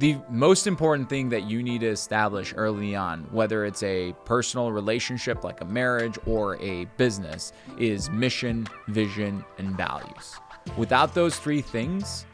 The most important thing that you need to establish early on, whether it's a personal relationship like a marriage or a business, is mission, vision, and values. Without those three things,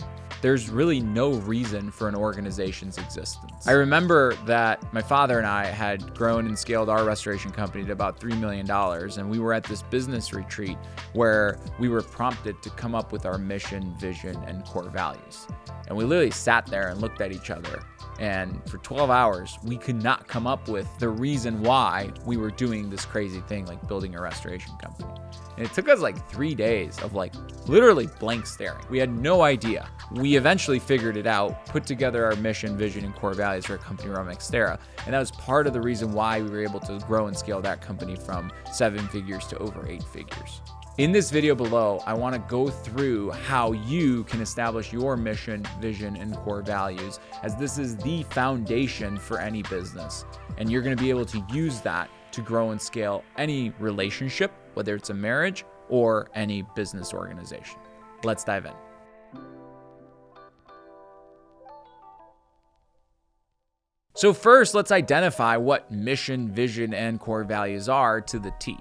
there's really no reason for an organization's existence. I remember that my father and I had grown and scaled our restoration company to about $3 million, and we were at this business retreat where we were prompted to come up with our mission, vision, and core values. And we literally sat there and looked at each other, and for 12 hours, we could not come up with the reason why we were doing this crazy thing like building a restoration company. And it took us like 3 days of like literally blank staring. We had no idea. We eventually figured it out, put together our mission, vision, and core values for a company around Xterra. And that was part of the reason why we were able to grow and scale that company from 7 figures to over 8 figures. In this video below, I want to go through how you can establish your mission, vision, and core values, as this is the foundation for any business. And you're going to be able to use that to grow and scale any relationship, whether it's a marriage or any business organization. Let's dive in. So first, let's identify what mission, vision, and core values are to the T.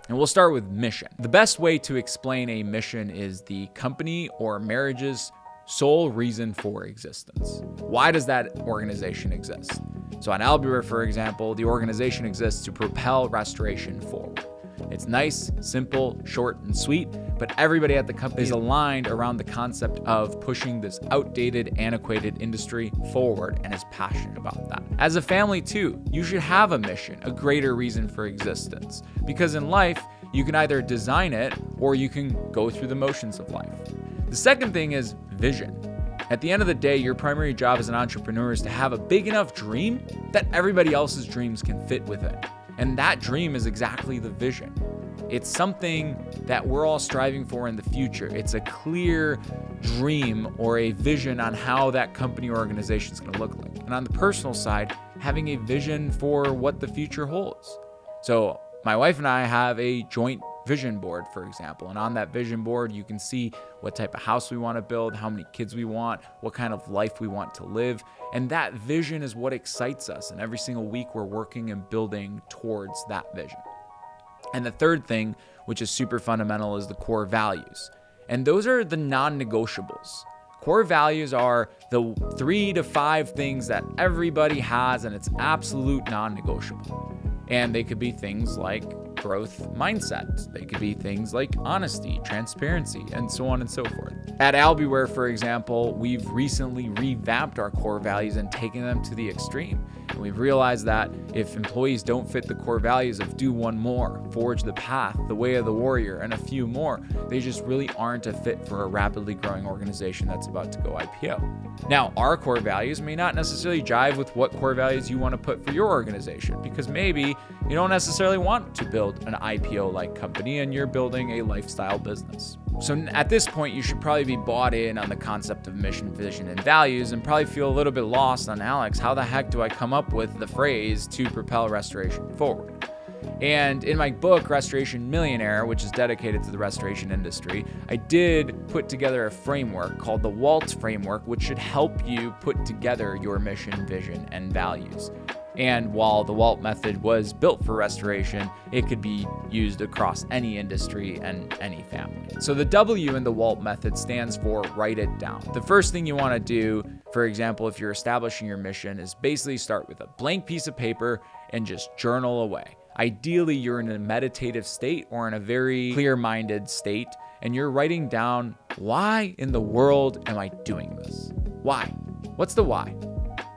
And we'll start with mission. The best way to explain a mission is the company or marriage's sole reason for existence. Why does that organization exist? So on Albuquerque, for example, the organization exists to propel restoration forward. It's nice, simple, short, and sweet, but everybody at the company is aligned around the concept of pushing this outdated, antiquated industry forward and is passionate about that. As a family too, you should have a mission, a greater reason for existence, because in life, you can either design it or you can go through the motions of life. The second thing is vision. At the end of the day, your primary job as an entrepreneur is to have a big enough dream that everybody else's dreams can fit within. And that dream is exactly the vision. It's something that we're all striving for in the future. It's a clear dream or a vision on how that company or organization is going to look like. And on the personal side, having a vision for what the future holds. So my wife and I have a joint vision board, for example. And on that vision board, you can see what type of house we want to build, how many kids we want, what kind of life we want to live. And that vision is what excites us. And every single week we're working and building towards that vision. And the third thing, which is super fundamental, is the core values. And those are the non-negotiables. Core values are the 3 to 5 things that everybody has, and it's absolute non-negotiable. And they could be things like growth mindset. They could be things like honesty, transparency, and so on and so forth. At Albuquerque, for example, we've recently revamped our core values and taken them to the extreme. And we've realized that if employees don't fit the core values of do one more, forge the path, the way of the warrior, and a few more, they just really aren't a fit for a rapidly growing organization that's about to go IPO. Now, our core values may not necessarily jive with what core values you want to put for your organization, because maybe you don't necessarily want to build an IPO-like company and you're building a lifestyle business. So at this point, you should probably be bought in on the concept of mission, vision, and values, and probably feel a little bit lost on, Alex, how the heck do I come up with the phrase to propel restoration forward? And in my book, Restoration Millionaire, which is dedicated to the restoration industry, I did put together a framework called the Walt Framework, which should help you put together your mission, vision, and values. And while the Walt method was built for restoration, it could be used across any industry and any family. So the W in the Walt method stands for write it down. The first thing you want to do, for example, if you're establishing your mission, is basically start with a blank piece of paper and just journal away. Ideally, you're in a meditative state or in a very clear-minded state, and you're writing down, why in the world am I doing this? Why? What's the why?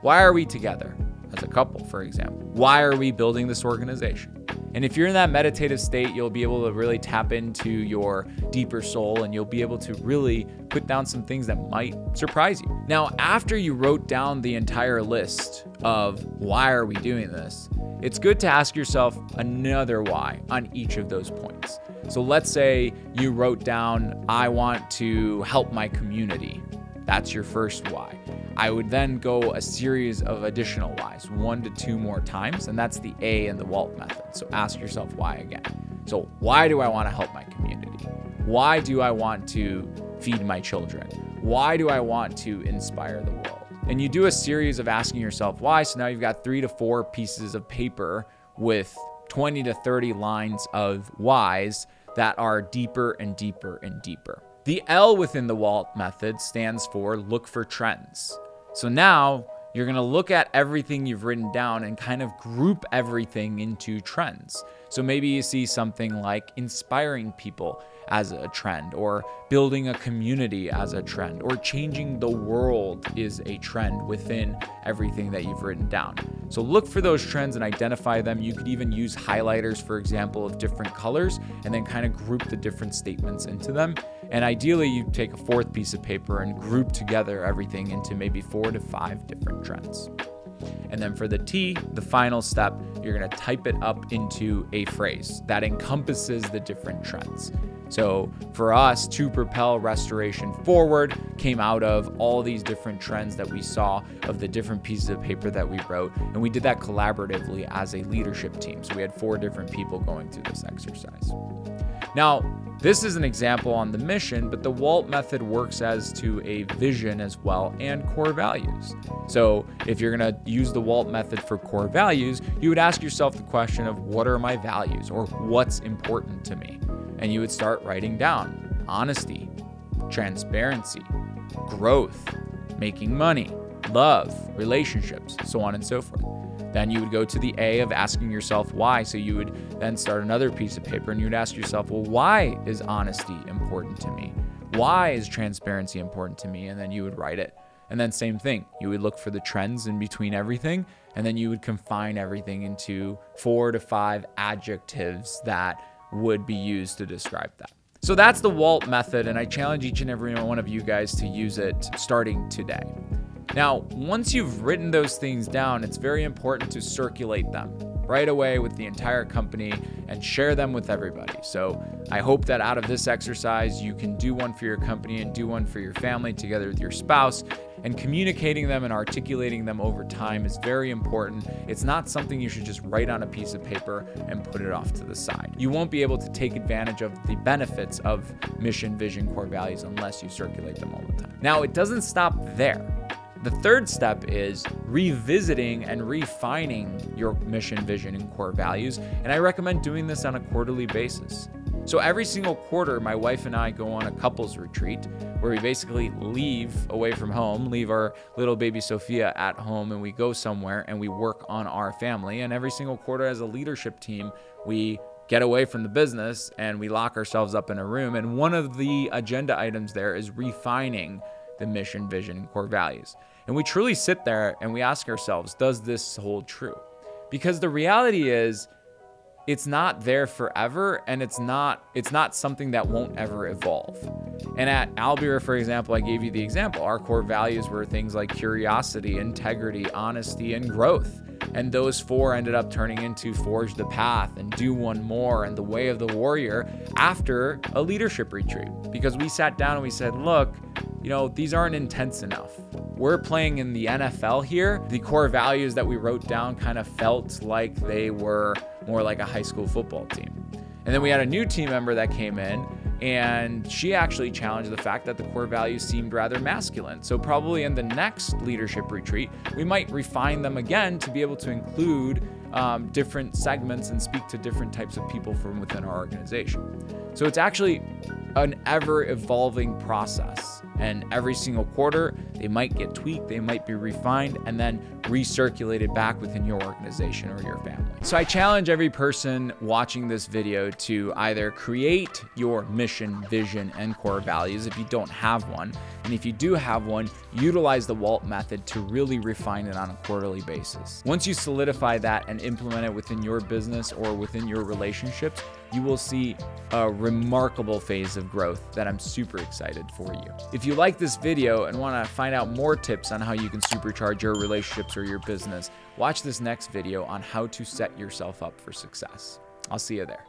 Why are we together? As a couple, for example. Why are we building this organization? And if you're in that meditative state, you'll be able to really tap into your deeper soul, and you'll be able to really put down some things that might surprise you. Now, after you wrote down the entire list of why are we doing this, it's good to ask yourself another why on each of those points. So let's say you wrote down, I want to help my community. That's your first why. I would then go a series of additional whys, 1 to 2 more times, and that's the A in the Walt method. So ask yourself why again. So why do I want to help my community? Why do I want to feed my children? Why do I want to inspire the world? And you do a series of asking yourself why. So now you've got 3 to 4 pieces of paper with 20 to 30 lines of whys that are deeper and deeper and deeper. The L within the WALT method stands for look for trends. So now you're going to look at everything you've written down and kind of group everything into trends. So maybe you see something like inspiring people as a trend, or building a community as a trend, or changing the world is a trend within everything that you've written down. So look for those trends and identify them. You could even use highlighters, for example, of different colors, and then kind of group the different statements into them. And ideally, you take a 4th piece of paper and group together everything into maybe 4 to 5 different trends. And then for the T, the final step, you're going to type it up into a phrase that encompasses the different trends. So for us, to propel restoration forward came out of all these different trends that we saw of the different pieces of paper that we wrote. And we did that collaboratively as a leadership team. So we had 4 different people going through this exercise. Now, this is an example on the mission, but the WALT method works as to a vision as well and core values. So if you're going to use the WALT method for core values, you would ask yourself the question of what are my values, or what's important to me? And you would start writing down honesty, transparency, growth, making money, love, relationships, so on and so forth. Then you would go to the A of asking yourself why. So you would then start another piece of paper and you would ask yourself, well, why is honesty important to me? Why is transparency important to me? And then you would write it. And then same thing, you would look for the trends in between everything, and then you would confine everything into 4 to 5 adjectives that would be used to describe that. So that's the WALT method, and I challenge each and every one of you guys to use it starting today. Now, once you've written those things down, it's very important to circulate them right away with the entire company and share them with everybody. So I hope that out of this exercise, you can do one for your company and do one for your family together with your spouse. And communicating them and articulating them over time is very important. It's not something you should just write on a piece of paper and put it off to the side. You won't be able to take advantage of the benefits of mission, vision, core values unless you circulate them all the time. Now, it doesn't stop there. The third step is revisiting and refining your mission, vision, and core values. And I recommend doing this on a quarterly basis. So every single quarter, my wife and I go on a couples retreat where we basically leave away from home, leave our little baby Sophia at home, and we go somewhere and we work on our family. And every single quarter as a leadership team, we get away from the business and we lock ourselves up in a room. And one of the agenda items there is refining the mission, vision, and core values. And we truly sit there and we ask ourselves, does this hold true? Because the reality is, it's not there forever, and it's not something that won't ever evolve. And at Albira, for example, I gave you the example. Our core values were things like curiosity, integrity, honesty, and growth. And those 4 ended up turning into Forge the Path and Do One More and The Way of the Warrior after a leadership retreat. Because we sat down and we said, look, these aren't intense enough. We're playing in the NFL here. The core values that we wrote down kind of felt like they were more like a high school football team. And then we had a new team member that came in, and she actually challenged the fact that the core values seemed rather masculine. So probably in the next leadership retreat, we might refine them again to be able to include different segments and speak to different types of people from within our organization. So it's actually an ever-evolving process. And every single quarter, they might get tweaked, they might be refined, and then recirculated back within your organization or your family. So I challenge every person watching this video to either create your mission, vision, and core values if you don't have one. And if you do have one, utilize the WALT method to really refine it on a quarterly basis. Once you solidify that and implement it within your business or within your relationships, you will see a remarkable phase of growth that I'm super excited for you. If you like this video and want to find out more tips on how you can supercharge your relationships or your business, watch this next video on how to set yourself up for success. I'll see you there.